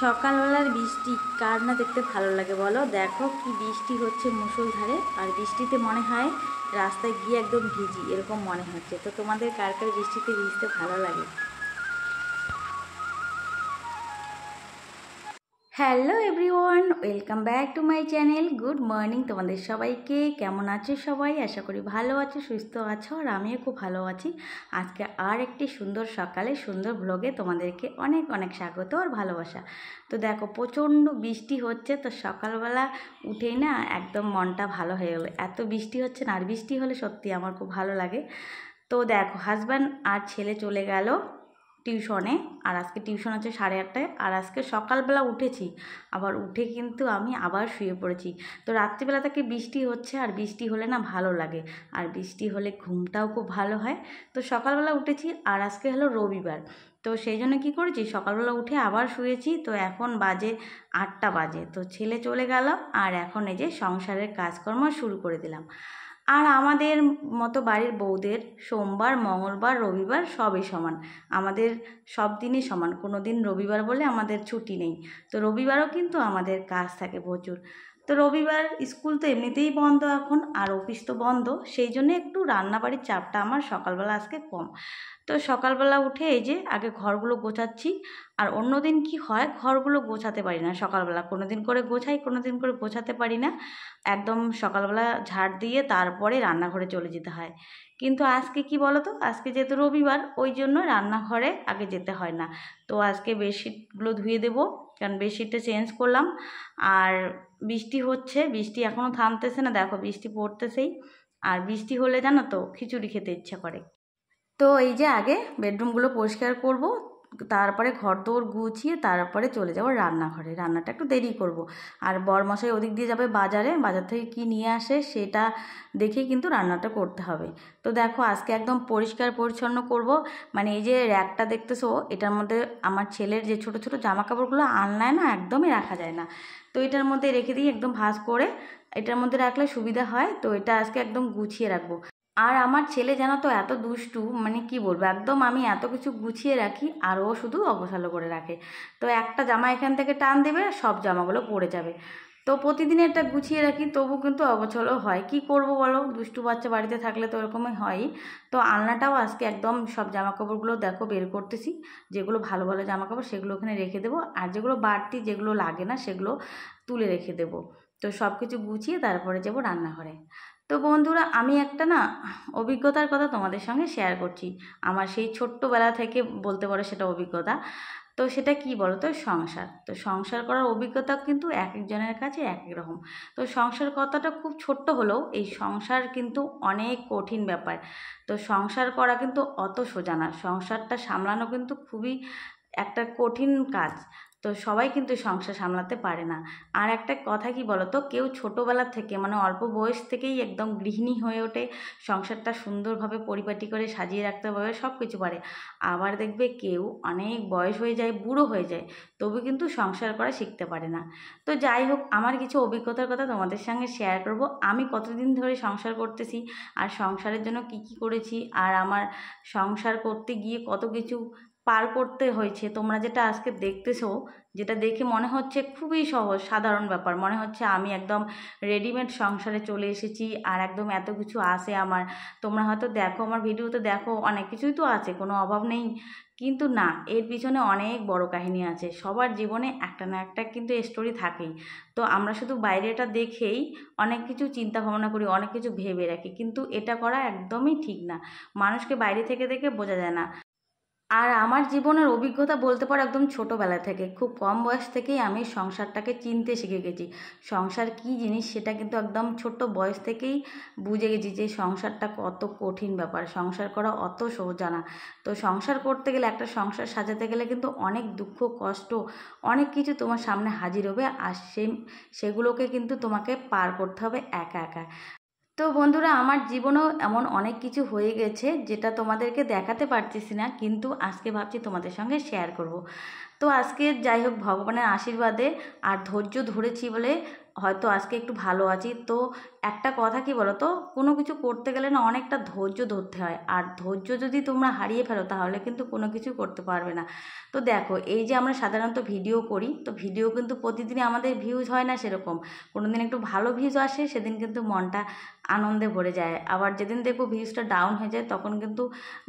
সকালবেলার বৃষ্টি কার না দেখতে ভালো লাগে বলো। দেখো কি বৃষ্টি হচ্ছে মুষলধারে, আর বৃষ্টিতে মনে হয় রাস্তায় গিয়ে একদম ভিজি এরকম মনে হচ্ছে। তো তোমাদের কার কার বৃষ্টিতে ভিজতে ভালো লাগে? Hello everyone, welcome back to my channel. Good morning তোমাদের সবাইকে। কেমন আছো সবাই? আশা করি ভালো আছো, সুস্থ আছো, আর আমিও খুব ভালো আছি। আজকে আর একটি সুন্দর সকালে সুন্দর ব্লগে তোমাদেরকে অনেক অনেক স্বাগত আর ভালোবাসা। তো দেখো প্রচণ্ড বৃষ্টি হচ্ছে, তো সকালবেলা উঠেই না একদম মনটা ভালো হয়ে গেলো। এত বৃষ্টি হচ্ছে না, আর বৃষ্টি হলে সত্যি আমার খুব ভালো লাগে। তো দেখো হাজব্যান্ড আর ছেলে চলে গেল টিউশনে, আর আজকে টিউশন হচ্ছে 8:30টায়। আর আজকে সকালবেলা উঠেছি, আবার উঠে কিন্তু আমি আবার শুয়ে পড়েছি। তো রাত্রিবেলা থেকে বৃষ্টি হচ্ছে, আর বৃষ্টি হলে না ভালো লাগে, আর বৃষ্টি হলে ঘুমটাও খুব ভালো হয়। তো সকালবেলা উঠেছি, আর আজকে হলো রবিবার, তো সেই জন্য কী করেছি, সকালবেলা উঠে আবার শুয়েছি। তো এখন বাজে 8টা বাজে, তো ছেলে চলে গেল, আর এখন এই যে সংসারের কাজকর্ম শুরু করে দিলাম। আর আমাদের মতো বাড়ির বউদের সোমবার, মঙ্গলবার, রবিবার সবই সমান। আমাদের সব দিনই সমান, কোনো দিন রবিবার বলে আমাদের ছুটি নেই। তো রবিবারও কিন্তু আমাদের কাজ থাকে প্রচুর। তো রবিবার স্কুল তো এমনিতেই বন্ধ এখন, আর অফিস তো বন্ধ, সেই জন্য একটু রান্নাবাড়ির চাপটা আমার সকালবেলা আজকে কম। তো সকালবেলা উঠে এই যে আগে ঘরগুলো গোছাচ্ছি। আর অন্য দিন কি হয়, ঘরগুলো গোছাতে পারি না সকালবেলা, কোনো দিন করে গোছাই, কোনো দিন করে গোছাতে পারি না। একদম সকালবেলা ঝাড় দিয়ে তারপরে রান্নাঘরে চলে যেতে হয়। কিন্তু আজকে কি বলো তো, আজকে যেহেতু রবিবার, ওই জন্য রান্নাঘরে আগে যেতে হয় না। তো আজকে বেডশিটগুলো ধুয়ে দেবো, কারণ বেডশিটটা চেঞ্জ করলাম। আর বৃষ্টি হচ্ছে, বৃষ্টি এখনও থামতেছে না, দেখো বৃষ্টি পড়তেছেই। আর বৃষ্টি হলে জানো তো খিচুড়ি খেতে ইচ্ছা করে। তো এই যে আগে বেডরুমগুলো পরিষ্কার করব, তারপরে ঘরদোর গুছিয়ে তারপরে চলে যাব রান্নাঘরে। রান্নাটা একটু দেরি করব। আর বরমশাই ওদিক দিয়ে যাবে বাজারে, বাজার থেকে কি নিয়ে আসে সেটা দেখেই কিন্তু রান্নাটা করতে হবে। তো দেখো আজকে একদম পরিষ্কার পরিচ্ছন্ন করব। মানে এই যে র্যাকটা দেখতেছো, এটার মধ্যে আমার ছেলের যে ছোট ছোট জামা কাপড়গুলো আনলায় না একদমই রাখা যায় না, তো এটার মধ্যে রেখে দিই একদম ভাঁজ করে। এটার মধ্যে রাখলে সুবিধা হয়, তো এটা আজকে একদম গুছিয়ে রাখবো। আর আমার ছেলে জানো তো এত দুষ্টু, মানে কি বলবো, একদম আমি এত কিছু গুছিয়ে রাখি আর ও শুধু অগোছালো করে রাখে। তো একটা জামা এখান থেকে টান দেবে, সব জামাগুলো পড়ে যাবে। তো প্রতিদিন এটা গুছিয়ে রাখি, তবু কিন্তু অগোছালো হয়। কি করব বলো, দুষ্টু বাচ্চা বাড়িতে থাকলে তো এরকমই হয়। তো আলনাটাও আজকে একদম সব জামা কাপড়গুলো দেখো বের করতেছি। যেগুলো ভালো ভালো জামা কাপড় সেগুলো ওখানে রেখে দেবো, আর যেগুলো বাড়তি যেগুলো লাগে না সেগুলো তুলে রেখে দেবো। তো সব কিছু গুছিয়ে তারপরে যাবো রান্নাঘরে। তো বন্ধুরা, আমি একটা না অভিজ্ঞতার কথা তোমাদের সঙ্গে শেয়ার করছি। আমার সেই ছোট্টবেলা থেকে বলতে পারো সেটা অভিজ্ঞতা। তো সেটা কি বলো তো, সংসার। তো সংসার করার অভিজ্ঞতা কিন্তু এক একজনের কাছে এক এক রকম। তো সংসার কথাটা খুব ছোট্ট হলেও এই সংসার কিন্তু অনেক কঠিন ব্যাপার। তো সংসার করা কিন্তু অত সোজা না, সংসারটা সামলানো কিন্তু খুবই একটা কঠিন কাজ। তো সবাই কিন্তু সংসার সামলাতে পারে না। আর একটা কথা কি বলতো, কেউ ছোটোবেলা থেকে মানে অল্প বয়স থেকেই একদম গৃহিণী হয়ে ওঠে, সংসারটা সুন্দরভাবে পরিপাটি করে সাজিয়ে রাখতে পারে, সব কিছু পারে। আবার দেখবে কেউ অনেক বয়স হয়ে যায়, বুড়ো হয়ে যায়, তবু কিন্তু সংসার করা শিখতে পারে না। তো যাই হোক, আমার কিছু অভিজ্ঞতার কথা তোমাদের সঙ্গে শেয়ার করব। আমি কতদিন ধরে সংসার করতেছি, আর সংসারের জন্য কি কি করেছি, আর আমার সংসার করতে গিয়ে কত কিছু পার করতে হয়েছে। তোমরা যেটা আজকে দেখতেছো, যেটা দেখে মনে হচ্ছে খুবই সহজ সাধারণ ব্যাপার, মনে হচ্ছে আমি একদম রেডিমেড সংসারে চলে এসেছি আর একদম এত কিছু আছে আমার। তোমরা হয়তো দেখো আমার ভিডিওতে, দেখো অনেক কিছুই তো আছে, কোনো অভাব নেই, কিন্তু না, এর পিছনে অনেক বড় কাহিনী আছে। সবার জীবনে একটা না একটা কিন্তু স্টোরি থাকেই। তো আমরা শুধু বাইরেটা দেখেই অনেক কিছু চিন্তা ভাবনা করি, অনেক কিছু ভেবে রাখি, কিন্তু এটা করা একদমই ঠিক না। মানুষকে বাইরে থেকে দেখে বোঝা যায় না। আর আমার জীবনের অভিজ্ঞতা বলতে পারো একদম ছোটোবেলা থেকে, খুব কম বয়স থেকেই আমি সংসারটাকে চিনতে শিখে গেছি। সংসার কী জিনিস সেটা কিন্তু একদম ছোট্ট বয়স থেকেই বুঝে গেছি, যে সংসারটা কত কঠিন ব্যাপার, সংসার করা অত সোজা না। তো সংসার করতে গেলে, একটা সংসার সাজাতে গেলে কিন্তু অনেক দুঃখ কষ্ট, অনেক কিছু তোমার সামনে হাজির হবে, আর সেগুলোকে কিন্তু তোমাকে পার করতে হবে একা একা। তো বন্ধুরা, আমার জীবনেও এমন অনেক কিছু হয়ে গেছে যেটা তোমাদেরকে দেখাতে পারতেছি না, কিন্তু আজকে ভাবছি তোমাদের সঙ্গে শেয়ার করব। তো আজকে যাই হোক, ভগবানের আশীর্বাদে আর ধৈর্য ধরেছি বলে হয়তো আজকে একটু ভালো আছি। তো একটা কথা কি বলো তো, কোনো কিছু করতে গেলে না অনেকটা ধৈর্য ধরতে হয়, আর ধৈর্য যদি তোমরা হারিয়ে ফেলো তাহলে কিন্তু কোনো কিছু করতে পারবে না। তো দেখো, এই যে আমরা সাধারণত ভিডিও করি, তো ভিডিও কিন্তু প্রতিদিনই আমাদের ভিউজ হয় না সেরকম। কোনো দিন একটু ভালো ভিউজ আসে, সেদিন কিন্তু মনটা আনন্দে ভরে যায়। আবার যেদিন দেখবো ভিউজটা ডাউন হয়ে যায়, তখন কিন্তু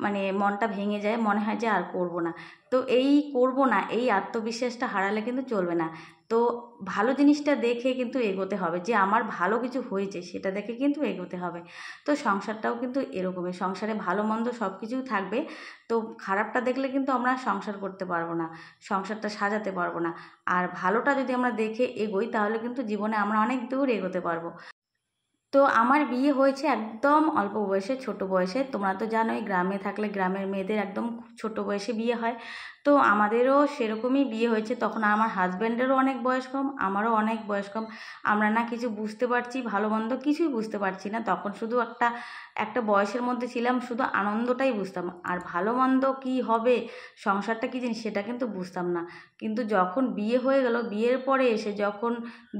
মানে মনটা ভেঙে যায়, মনে হয় যে আর করব না। তো এই করব না, এই আত্মবিশ্বাসটা হারালে কিন্তু চলবে না। তো ভালো জিনিসটা দেখে কিন্তু এগোতে হবে, যে আমার ভালো কিছু হয়েছে সেটা দেখে কিন্তু এগোতে হবে। তো সংসারটাও কিন্তু এরকমই, সংসারে ভালো মন্দ সব কিছুই থাকবে। তো খারাপটা দেখলে কিন্তু আমরা সংসার করতে পারবো না, সংসারটা সাজাতে পারবো না। আর ভালোটা যদি আমরা দেখে এগোই তাহলে কিন্তু জীবনে আমরা অনেক দূর এগোতে পারবো। তো আমার বিয়ে হয়েছে একদম অল্প বয়সে, ছোট বয়সে। তোমরা তো জানোই, গ্রামে থাকলে গ্রামের মেয়েদের একদম ছোট বয়সে বিয়ে হয়। তো আমাদেরও সেরকমই বিয়ে হয়েছে। তখন আমার হাজব্যান্ডেরও অনেক বয়স কম, আমারও অনেক বয়স কম। আমরা না কিছু বুঝতে পারছি, ভালো মন্দ কিছুই বুঝতে পারছি না। তখন শুধু একটা একটা বয়সের মধ্যে ছিলাম, শুধু আনন্দটাই বুঝতাম, আর ভালো মন্দ কী হবে, সংসারটা কী জিনিস সেটা কিন্তু বুঝতাম না। কিন্তু যখন বিয়ে হয়ে গেল, বিয়ের পরে এসে যখন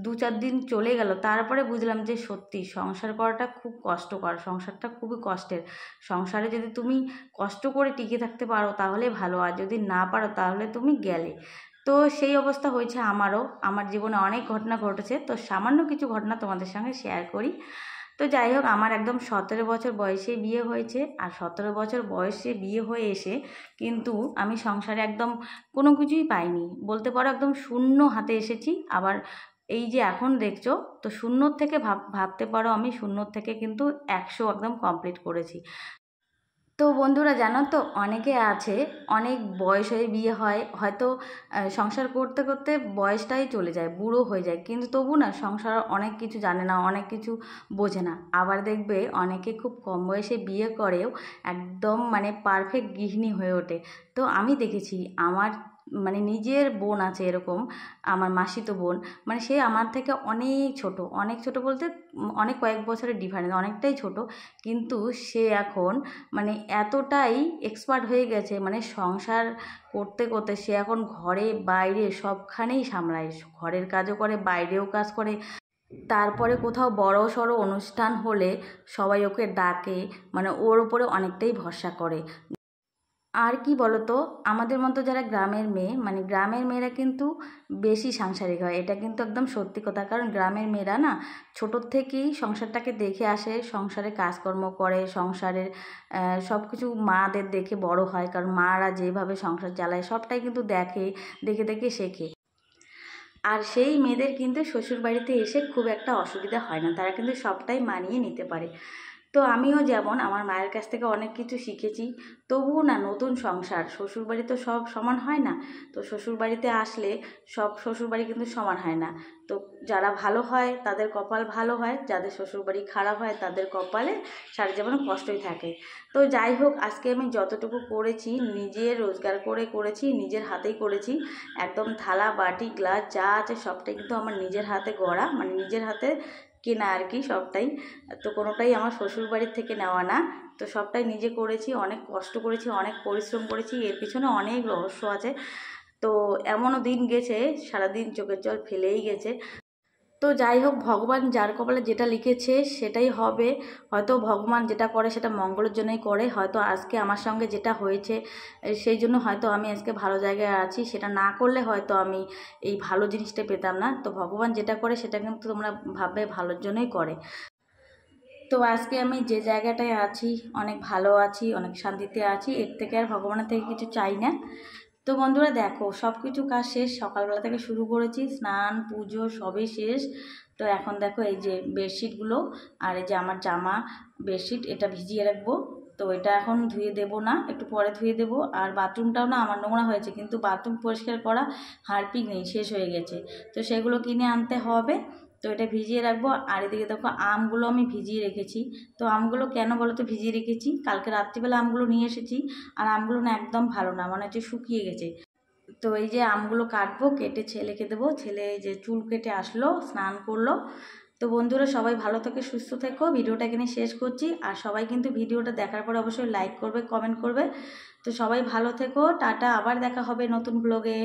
2-4 দিন চলে গেল, তারপরে বুঝলাম যে সত্যি সংসার করাটা খুব কষ্টকর, সংসারটা খুবই কষ্টের। সংসারে যদি তুমি কষ্ট করে টিকে থাকতে পারো তাহলে ভালো, আর যদি না পারো তাহলে তুমি গেলে। তো সেই অবস্থা হয়েছে আমারও। আমার জীবনে অনেক ঘটনা ঘটেছে, তো সামান্য কিছু ঘটনা তোমাদের সঙ্গে শেয়ার করি। তো যাই হোক, আমার একদম 17 বছর বয়সে বিয়ে হয়েছে, আর 17 বছর বয়সে বিয়ে হয়ে এসে কিন্তু আমি সংসারে একদম কোনো কিছুই পাইনি, বলতে পারো একদম শূন্য হাতে এসেছি। আবার এই যে এখন দেখছো, তো শূন্যর থেকে ভাবতে পারো আমি শূন্যর থেকে কিন্তু 100 একদম কমপ্লিট করেছি। তো বন্ধুরা, জানো তো, অনেকে আছে অনেক বয়স হয়ে বিয়ে হয়, হয়তো সংসার করতে করতে বয়সটাই চলে যায়, বুড়ো হয়ে যায়, কিন্তু তবু না সংসার অনেক কিছু জানে না, অনেক কিছু বোঝে না। আবার দেখবে অনেকে খুব কম বয়সে বিয়ে করেও একদম মানে পারফেক্ট গৃহিণী হয়ে ওঠে। তো আমি দেখেছি, আমার মানে নিজের বোন আছে এরকম, আমার মাসিতো বোন, মানে সে আমার থেকে অনেক ছোট, অনেক ছোট বলতে অনেক কয়েক বছরের ডিফারেন্স, অনেকটাই ছোট। কিন্তু সে এখন মানে এতটাই এক্সপার্ট হয়ে গেছে, মানে সংসার করতে করতে সে এখন ঘরে বাইরে সবখানেই সামলায়, ঘরের কাজও করে, বাইরেও কাজ করে। তারপরে কোথাও বড় সড়ো অনুষ্ঠান হলে সবাই ওকে ডাকে, মানে ওর উপরে অনেকটাই ভরসা করে। আর কি বলতো, আমাদের মতো যারা গ্রামের মেয়ে, মানে গ্রামের মেয়েরা কিন্তু বেশি সাংসারিক হয়, এটা কিন্তু একদম সত্যি কথা। কারণ গ্রামের মেয়েরা না ছোটোর থেকেই সংসারটাকে দেখে আসে, সংসারে কাজকর্ম করে, সংসারের সব কিছু মাদের দেখে বড় হয়। কারণ মারা যেভাবে সংসার চালায় সবটাই কিন্তু দেখে, দেখে দেখে শেখে। আর সেই মেয়েদের কিন্তু শ্বশুর বাড়িতে এসে খুব একটা অসুবিধা হয় না, তারা কিন্তু সবটাই মানিয়ে নিতে পারে। তো আমিও যেমন আমার মায়ের কাছ থেকে অনেক কিছু শিখেছি। তবুও না, নতুন সংসার, শ্বশুরবাড়ি তো সব সমান হয় না। তো শ্বশুরবাড়িতে আসলে সব শ্বশুরবাড়ি কিন্তু সমান হয় না। তো যারা ভালো হয় তাদের কপাল ভালো হয়, যাদের শ্বশুরবাড়ি খারাপ হয় তাদের কপালে সারা জীবন কষ্টই থাকে। তো যাই হোক, আজকে আমি যতটুকু করেছি নিজে রোজগার করে করেছি, নিজের হাতেই করেছি। একদম থালা বাটি গ্লাস যা আছে সবটাই কিন্তু আমার নিজের হাতে গড়া, মানে নিজের হাতে কেনা আর কি সবটাই। তো কোনোটাই আমার শ্বশুর বাড়ির থেকে নেওয়া না। তো সবটাই নিজে করেছি, অনেক কষ্ট করেছি, অনেক পরিশ্রম করেছি, এর পিছনে অনেক রহস্য আছে। তো এমনও দিন গেছে সারাদিন চোখের জল ফেলেই গেছে। তো যাই হোক, ভগবান যার কপালে যেটা লিখেছে সেটাই হবে। হয়তো ভগবান যেটা করে সেটা মঙ্গলের জন্যই করে। হয়তো আজকে আমার সঙ্গে যেটা হয়েছে সেই জন্য হয়তো আমি আজকে ভালো জায়গায় আছি, সেটা না করলে হয়তো আমি এই ভালো জিনিসটা পেতাম না। তো ভগবান যেটা করে সেটা কিন্তু তোমরা ভাববে ভালোর জন্যই করে। তো আজকে আমি যে জায়গাটায় আছি অনেক ভালো আছি, অনেক শান্তিতে আছি, এর থেকে আর ভগবানের থেকে কিছু চাই না। তো বন্ধুরা দেখো, সব কিছু কাজ শেষ, সকালবেলা থেকে শুরু করেছি, স্নান পুজো সবই শেষ। তো এখন দেখো, এই যে বেডশিটগুলো আর এই যে আমার জামা বেডশিট, এটা ভিজিয়ে রাখবো। তো এটা এখন ধুয়ে দেবো না, একটু পরে ধুয়ে দেবো। আর বাথরুমটাও না আমার নোংরা হয়েছে, কিন্তু বাথরুম পরিষ্কার করা হারপিক নেই, শেষ হয়ে গেছে। তো সেগুলো কিনে আনতে হবে। তো এটা ভিজিয়ে রাখবো। আর এদিকে দেখো, আমগুলো আমি ভিজিয়ে রেখেছি। তো আমগুলো কেন বলো তো ভিজিয়ে রেখেছি, কালকে রাত্রিবেলা আমগুলো নিয়ে এসেছি, আর আমগুলো না একদম ভালো না, মনে হচ্ছে শুকিয়ে গেছে। তো এই যে আমগুলো কাটবো, কেটে ছেলেকে দেবো। ছেলে এই যে চুল কেটে আসলো, স্নান করলো। তো বন্ধুরা, সবাই ভালো থেকে সুস্থ থেকো। ভিডিওটা এখানে শেষ করছি। আর সবাই কিন্তু ভিডিওটা দেখার পরে অবশ্যই লাইক করবে, কমেন্ট করবে। তো সবাই ভালো থেকো, টাটা, আবার দেখা হবে নতুন ব্লগে।